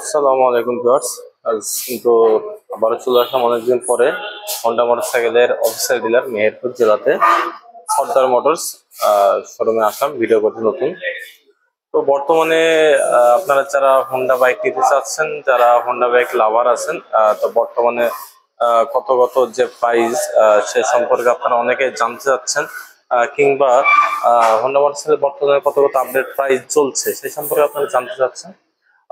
আসসালামু আলাইকুম ভিউয়ার্স। আজ কিন্তু আবারও চলে আসলাম অনেকদিন পরে হন্ডা মোটরসাইকেলের অফিসিয়াল ডিলার মেহেরপুর জেলাতে সর্দার মোটরস শোরুমে আসলাম ভিডিও করতে নতুন। তো বর্তমানে আপনারা যারা হন্ডা বাইক নিতে চাচ্ছেন, যারা হন্ডা বাইক লাভার আছেন, তো বর্তমানে কত কত যে প্রাইস সে সম্পর্কে আপনারা অনেকে জানতে চাচ্ছেন, কিংবা হন্ডা মোটরসাইকেল বর্তমানে কত কত আপডেট প্রাইস চলছে সেই সম্পর্কে আপনারা জানতে চাচ্ছেন।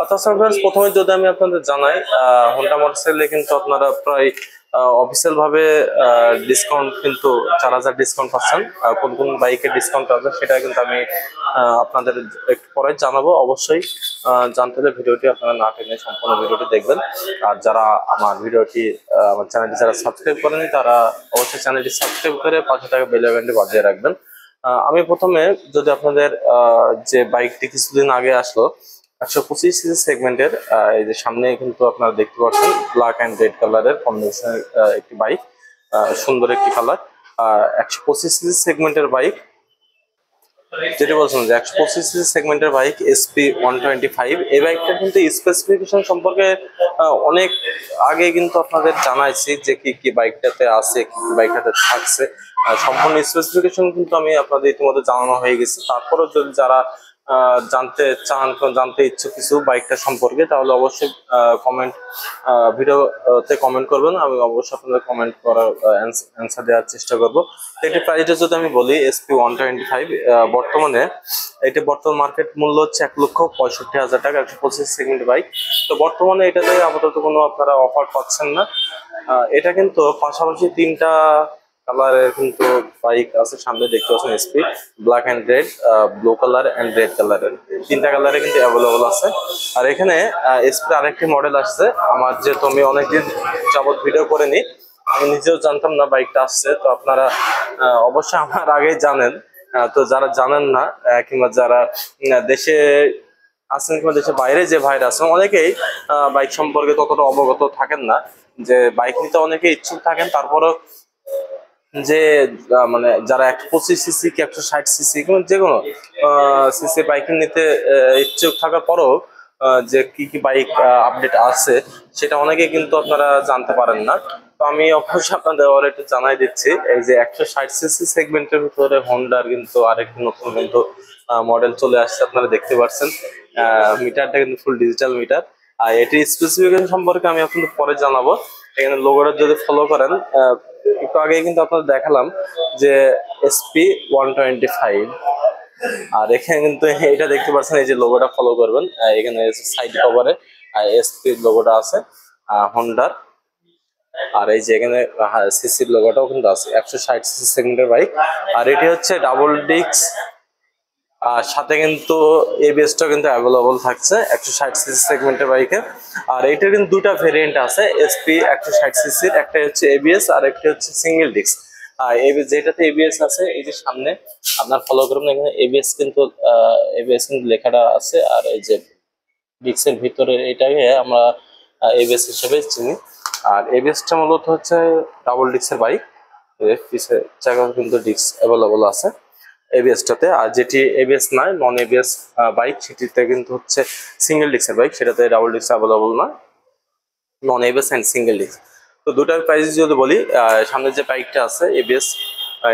তাছাড়া friends, প্রথমে যদি আমি আপনাদের জানাই, হোন্ডা মোটরসাইকেলে কিন্তু আপনারা প্রায় অফিসিয়াল ভাবে ডিসকাউন্ট কিন্তু 4,000 ডিসকাউন্ট পাচ্ছেন। কোন কোন বাইকে ডিসকাউন্ট পাবেন সেটা কিন্তু আমি আপনাদের একটু পরে জানাবো। অবশ্যই জানতে হলে ভিডিওটি আপনারা না টেনে সম্পূর্ণ ভিডিওটি দেখবেন। আর যারা আমার ভিডিওটি আমার চ্যানেলটি যারা সাবস্ক্রাইব করেনি তারা অবশ্যই চ্যানেলটি সাবস্ক্রাইব করে পাশে থাকা বেল আইকনটি বাজিয়ে রাখবেন। আমি প্রথমে যদি আপনাদের যে বাইকটি কিছুদিন আগে আসলো 125 সিসি সেগমেন্টের, এই যে সামনে কিন্তু আপনারা দেখতে পাচ্ছেন ব্ল্যাক এন্ড রেড কালারের কম্বিনেশনের একটি বাইক, সুন্দর একটি কালার। 125 সিসি সেগমেন্টের বাইক, যেটি বলছিলাম যে 125 সিসি সেগমেন্টের বাইক SP125। এই বাইকটা কিন্তু স্পেসিফিকেশন সম্পর্কে অনেক আগে কিন্তু আপনাদের জানাইছি যে কি কি বাইকটাতে আছে, কি কি বাইকটাতে থাকছে। সম্পূর্ণ স্পেসিফিকেশন কিন্তু আমি আপনাদের ইতিমধ্যে জানানো হয়ে গেছে। তারপরেও যদি যারা জানতে চান, জানতে ইচ্ছুক কিছু বাইকটা সম্পর্কে, তাহলে অবশ্যই কমেন্ট ভিডিওতে কমেন্ট করবেন। আমি অবশ্যই আপনাদের কমেন্ট করার অ্যান্সার দেওয়ার চেষ্টা করবো। এটি প্রাইসটা যদি আমি বলি, SP125 বর্তমানে এটি বর্তমান মার্কেট মূল্য হচ্ছে 1,65,000 টাকা, 125 সেগমেন্ট বাইক। তো বর্তমানে এটাতে আপাতত কোনো আপনারা অফার পাচ্ছেন না। এটা কিন্তু পাশাপাশি তিনটা কালারের কিন্তু বাইক আছে, সামনে দেখতে পাচ্ছেন SP black and red, blue colour and red কালারের তিনটা কালারে কিন্তু অ্যাভেলেবল আছে। আর এখানে SP আরেকটি মডেল আসছে, আমার যেহেতু আমি অনেকদিন যাবত ভিডিও করে নিই, আমি নিজেও জানতাম না বাইকটা আসছে। তো আপনারা অবশ্যই আমার আগেই জানেন। তো যারা জানেন না, কিংবা যারা দেশে আছেন কিংবা দেশের বাইরে যে ভাইরা আছেন, অনেকেই বাইক সম্পর্কে ততটা অবগত থাকেন না। যে বাইক নিতে অনেকে ইচ্ছুক থাকেন, তারপরও যে মানে যারা 125 সিসি কি 160 সিসি যে কোনো সিসি বাইক নিতে ইচ্ছুক থাকার পরও যে কি কি বাইক আপডেট আছে সেটা অনেকে কিন্তু আপনারা জানতে পারেন না। তো আমি অবশ্যই আপনাদের একটু জানাই দিচ্ছি, এই যে 160 সিসি সেগমেন্টের ভিতরে হন্ডার কিন্তু আরেকটি নতুন কিন্তু মডেল চলে আসছে, আপনারা দেখতে পাচ্ছেন। মিটারটা কিন্তু ফুল ডিজিটাল মিটার। আর এটির স্পেসিফিকেশন সম্পর্কে আমি আপনাদের পরে জানাবো। এখানে লোগোটা যদি ফলো করেন, একটু আগে কিন্তু আপনাদের দেখালাম যে SP125। আর এখানে কিন্তু এটা দেখতে পাচ্ছেন, এই যে লোগোটা ফলো করবেন, এখানে সাইড কভারে SP লোগোটা আছে হন্ডার। আর এই যে এখানে সিসির লোগোটাও কিন্তু আছে, 160 সিসি সেগমেন্টের বাইক। আর এটি হচ্ছে ডাবল ডিস্ক, আর সাথে কিন্তু এবিএসটা কিন্তু অ্যাভেলেবল থাকছে 160 সিসি সেগমেন্টের বাইকে। আর এটার কিন্তু দুটা ভেরিয়েন্ট আছে SP 160 সিসির, একটা হচ্ছে এবিএস আর একটা হচ্ছে সিঙ্গেল ডিস্ক। আর যেটাতে এবিএস আছে, এই যে সামনে আপনার ফলো করুন, এখানে এবিএস কিন্তু লেখাটা আছে। আর এই যে ডিস্কের ভিতরে এটাকে আমরা এবিএস হিসেবে চিনি। আর এবিএসটা মূলত হচ্ছে ডাবল ডিস্কের বাইক, পিছের চাকা কিন্তু ডিস্ক অ্যাভেলেবল আছে এবিএসটাতে। আর যেটি এবিএস নয়, নন এবিএস বাইক, সেটিতে কিন্তু হচ্ছে সিঙ্গেল ডিস্কের বাইক, সেটাতে ডাবল ডিস্ক অ্যাভেলেবল না, non ABS and single disc. তো দুটার প্রাইস যদি বলি, সামনে যে বাইকটা আছে এবিএস,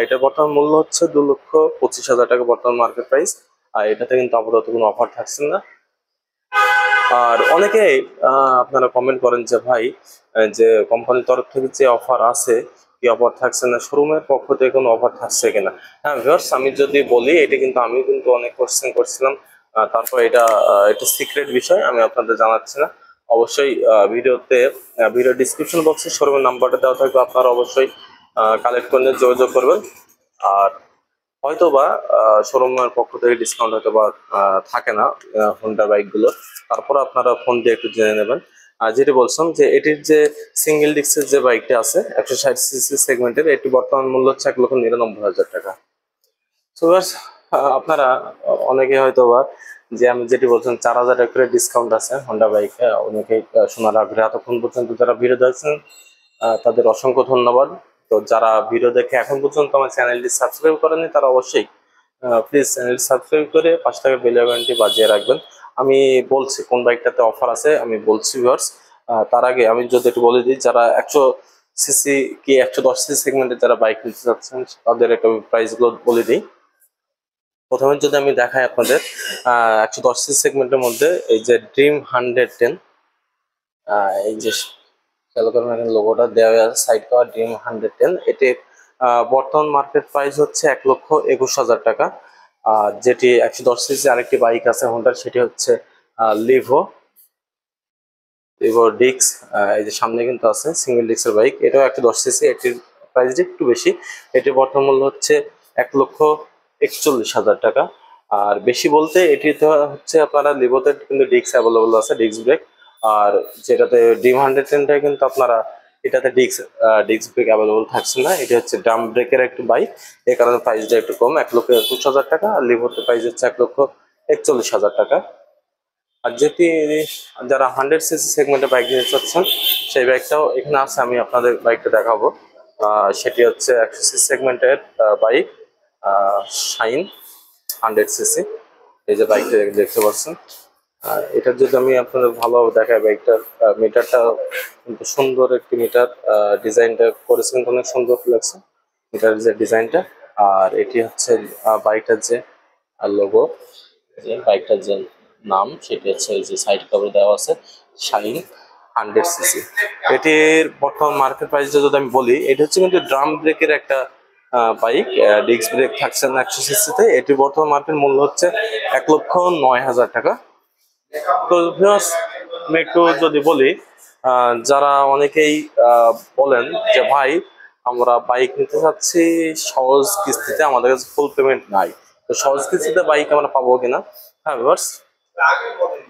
এটা বর্তমান মূল্য হচ্ছে 2,25,000 টাকা বর্তমান মার্কেট প্রাইস। আর এটাতে কিন্তু আপাতত কোনো অফার থাকছে না। আর অনেকেই আপনারা কমেন্ট করেন যে ভাই, যে কোম্পানির তরফ থেকে যে অফার আছে কি অফার থাকছে না, শোরুমের পক্ষ থেকে কোনো অফার থাকছে কিনা। হ্যাঁ ভিউয়ার্স, আমি যদি বলি, এটি কিন্তু আমি কিন্তু অনেক কোশ্চেন করছিলাম, তারপর এটা সিক্রেট বিষয়, আমি আপনাদের জানাচ্ছি না। অবশ্যই ভিডিও ডিসক্রিপশন বক্সে শোরুমের নাম্বারটা দেওয়া থাকবে, আপনারা অবশ্যই কালেক্ট করে যোগাযোগ করবেন। আর হয়তো বা শোরুমের পক্ষ থেকে ডিসকাউন্ট হয়তো বা থাকে না হোন্ডা বাইকগুলো, তারপর আপনারা ফোন দিয়ে একটু জেনে নেবেন। আর যেটি বলছিলাম যে এটির যে সিঙ্গেল ডিস্কের যে বাইকটা আছে 160 সিসি সেগমেন্টের, এটি বর্তমান মূল্য হচ্ছে 1,99,000 টাকা। তো আপনারা অনেকে হয়তো বা যে আমি যেটি বলছেন 4,000 টাকা করে ডিসকাউন্ট আছে হোন্ডা বাইকে, অনেকেই শোনার আগ্রহে এতক্ষণ পর্যন্ত যারা ভিডিও দেখছেন তাদের অসংখ্য ধন্যবাদ। তো যারা ভিডিও দেখে এখন পর্যন্ত আমার চ্যানেলটি সাবস্ক্রাইব করেনি, তারা অবশ্যই প্লিজ চ্যানেলটি সাবস্ক্রাইব করে পাশে থাকা বেল আইকনটি বাজিয়ে রাখবেন। আমি বলছি কোন বাইকটাতে অফার আছে, আমি বলছি ভিউয়ার্স। তার আগে আমি যদি একটু বলে দিই, যারা 100 সিসি কি 110 সিসি সেগমেন্টে যারা বাইক নিতে চাচ্ছেন তাদের একটা প্রাইস গুলো বলে দিই। প্রথমে যদি আমি দেখাই আপনাদের 110 সিসি সেগমেন্টের মধ্যে এই যে ড্রিম 110, এই যে খেয়াল করেন এখানে লোগোটা দেওয়া আছে সাইড কভার ড্রিম 110। এটির বর্তমান মার্কেট প্রাইস হচ্ছে 1,21,000 টাকা। আর যেটি 110 সিসি আরেকটি বাইক আছে হোন্ডার, সেটি হচ্ছে লিভো লিভো ডিক্স। এই যে সামনে কিন্তু আছে সিঙ্গেল ডিক্সের বাইক, এটাও 110 সিসি। এটির প্রাইসটা একটু বেশি, এটির বর্তমান মূল্য হচ্ছে 1,41,000 টাকা। আর বেশি বলতে এটিতে হচ্ছে আপনারা লিভোতে কিন্তু ডিক্স অ্যাভেলেবল আছে, ডিক্স ব্রেক। আর যেটাতে ড্রিম 110টা কিন্তু আপনারা এটাতে ডিক্স ব্রেক অ্যাভেলেবল থাকছে না, এটা হচ্ছে ড্রাম ব্রেকের একটু বাইক, এই কারণে প্রাইসটা একটু কম, 1,21,000 টাকা। আর লিভোতে প্রাইস হচ্ছে 1,41,000 টাকা। আর যেটি যারা 100 সিসি সেগমেন্টে বাইক নিতে চাচ্ছেন সেই বাইকটাও এখানে আছে, আমি আপনাদের বাইকটা দেখাবো। সেটি হচ্ছে 100 সিসি সেগমেন্টের বাইক শাইন 100 সিসি। এই যে বাইকটা দেখতে পাচ্ছেন, এটার যদি আমি আপনাদের ভালোভাবে দেখাই, বাইকটার মিটারটা কিন্তু সুন্দর একটি মিটার, ডিজাইনটা করেছে কিন্তু অনেক সুন্দর লাগছে মিটারের যে ডিজাইনটা। আর এটি হচ্ছে বাইকটার যে লোগো, যে বাইকটার যে নাম সেটি হচ্ছে এই যে সাইড কভার দেওয়া আছে শাইন 100 সিসি। এটির বর্তমান মার্কেট প্রাইস যদি আমি বলি, এটা হচ্ছে কিন্তু ড্রাম ব্রেকের একটা বাইক, ডিস্ক ব্রেক থাকছে না 100 সিসিতে। এটির বর্তমান মার্কেট মূল্য হচ্ছে 1,09,000 টাকা। তো ভিউয়ার্স, আমি একটু যদি বলি, যারা অনেকেই বলেন যে ভাই আমরা বাইক নিতে চাচ্ছি সহজ কিস্তিতে, আমাদের কাছে ফুল পেমেন্ট নাই, তো সহজ কিস্তিতে বাইক আমরা পাবো কিনা। হ্যাঁ ভিউয়ার্স,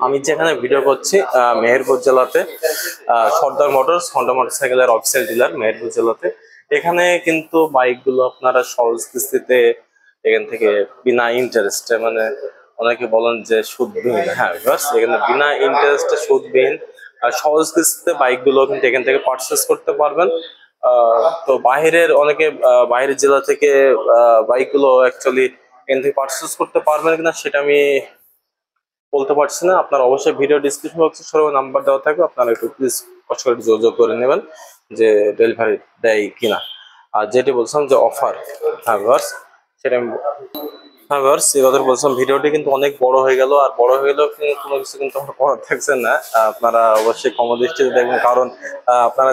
আমি যেখানে ভিডিও করছি মেহেরপুর জেলাতে সর্দার মোটরস হন্ডা মোটরসাইকেলের অফিসিয়াল ডিলার মেহেরপুর জেলাতে। এখানে কিন্তু বাইকগুলো আপনারা সহজ কিস্তিতে এখান থেকে বিনা ইন্টারেস্টে, মানে অনেকে বলেন যে সুদবিহীন, হ্যাঁ ভিউয়ার্স এখানে বিনা ইন্টারেস্টে সুদবিহীন আর সহজ কিস্তিতে বাইকগুলো কিন্তু এখান থেকে পারচেস করতে পারবেন। তো বাহিরের অনেকে বাইরের জেলা থেকে বাইকগুলো অ্যাকচুয়ালি এখান থেকে পারচেস করতে পারবেন কিনা সেটা আমি বলতে পারছি না। আপনার অবশ্যই ভিডিও ডিসক্রিপশন বক্সে সর্ব নাম্বার দেওয়া থাকবে, আপনারা একটু প্লিজ কষ্ট করে যোগাযোগ করে নেবেন যে ডেলিভারি দেয় কিনা। আর যেটি বলছিলাম যে অফার, হ্যাঁ ভিউয়ার্স সেটা আমি, হ্যাঁ ভিউয়ার্স এই কথা বলছিলাম, ভিডিওটি কিন্তু অনেক বড় হয়ে গেল। আর বড় হয়ে গেলেও কিন্তু কোনো কিছু কিন্তু আমার করার থাকছে না, আপনারা অবশ্যই ক্ষমাদৃষ্টিতে দেখবেন। কারণ আপনারা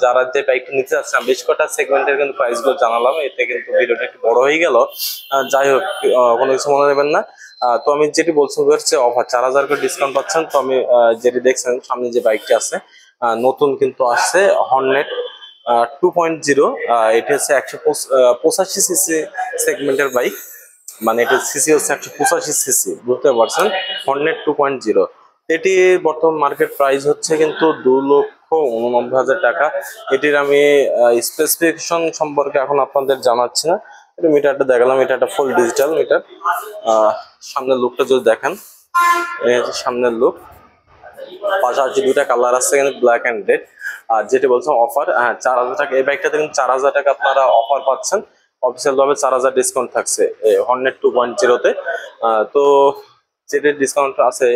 যারা যে বাইকটা নিতে চাচ্ছেন বেশ কটা সেগমেন্টের কিন্তু প্রাইসগুলো জানালাম, এতে কিন্তু ভিডিওটা একটু বড় হয়ে গেল। যাই হোক, কোনো কিছু মনে নেবেন না। তো আমি যেটি বলছি হচ্ছে অফার 4,000 করে ডিসকাউন্ট পাচ্ছেন। তো আমি যেটি দেখছেন সামনে যে বাইকটি আছে নতুন কিন্তু আসছে হর্নেট 2.0। এটি হচ্ছে 185 সিসি সেগমেন্টের বাইক, মানে এটা সিসি হচ্ছে 185 সিসি, বুঝতে পারছেন, হর্নেট 2.0। এটির বর্তমান মার্কেট প্রাইস হচ্ছে কিন্তু 2,89,000 টাকা। এটির আমি স্পেসিফিকেশন সম্পর্কে এখন আপনাদের জানাচ্ছি না। এটা মিটারটা দেখালাম, এটা একটা ফুল ডিজিটাল মিটার। সামনের লুকটা যদি দেখেন, এই হচ্ছে সামনের লুক, পাশাপাশি দুইটা কালার আছে এখানে, ব্ল্যাক অ্যান্ড রেড। আর যেটি বলছেন অফার, হ্যাঁ 4,000 টাকা এই বাইকটাতে কিন্তু 4,000 টাকা আপনারা অফার পাচ্ছেন। অফিসিয়াল ভাবে 4,000 ডিসকাউন্ট থাকছে হর্নেট 2.0-তে। তো যেটি ডিসকাউন্ট আছে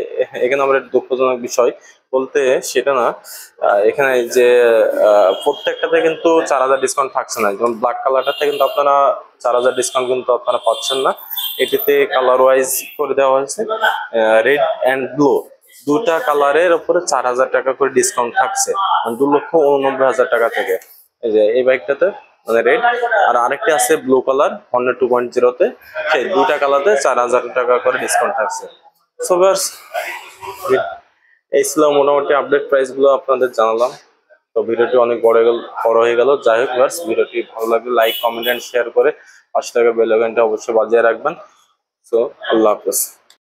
এখানে আমরা দুঃখজনক বিষয় বলতে সেটা না, এখানে যে প্রত্যেকটাতে কিন্তু 4,000 ডিসকাউন্ট থাকছে না। যেমন ব্ল্যাক কালারটাতে কিন্তু আপনারা 4,000 ডিসকাউন্ট কিন্তু আপনারা পাচ্ছেন না, এটিতে কালার ওয়াইজ করে দেওয়া হয়েছে রেড অ্যান্ড ব্লু, দুটা কালারের উপরে 4,000 টাকা করে ডিসকাউন্ট থাকছে, 2,89,000 টাকা থেকে। এই যে এই বাইকটাতে মানে রেড, আর আরেকটি আছে ব্লু কালার হর্নেট 2.0-তে, সেই দুটা কালারে 4,000 টাকা করে ডিসকাউন্ট থাকছে। সো ভিউয়ার্স, এই ছিল মোটামুটি আপডেট প্রাইস গুলো আপনাদের জানালাম। তো ভিডিওটি অনেক বড় হয়ে গেল। যাই হোক ভিউয়ার্স, ভিডিওটি ভালো লাগলে লাইক কমেন্ট এন্ড শেয়ার করে 5 টাকা বেল আইকনটা অবশ্যই বাজিয়ে রাখবেন। সো আল্লাহ হাফেজ।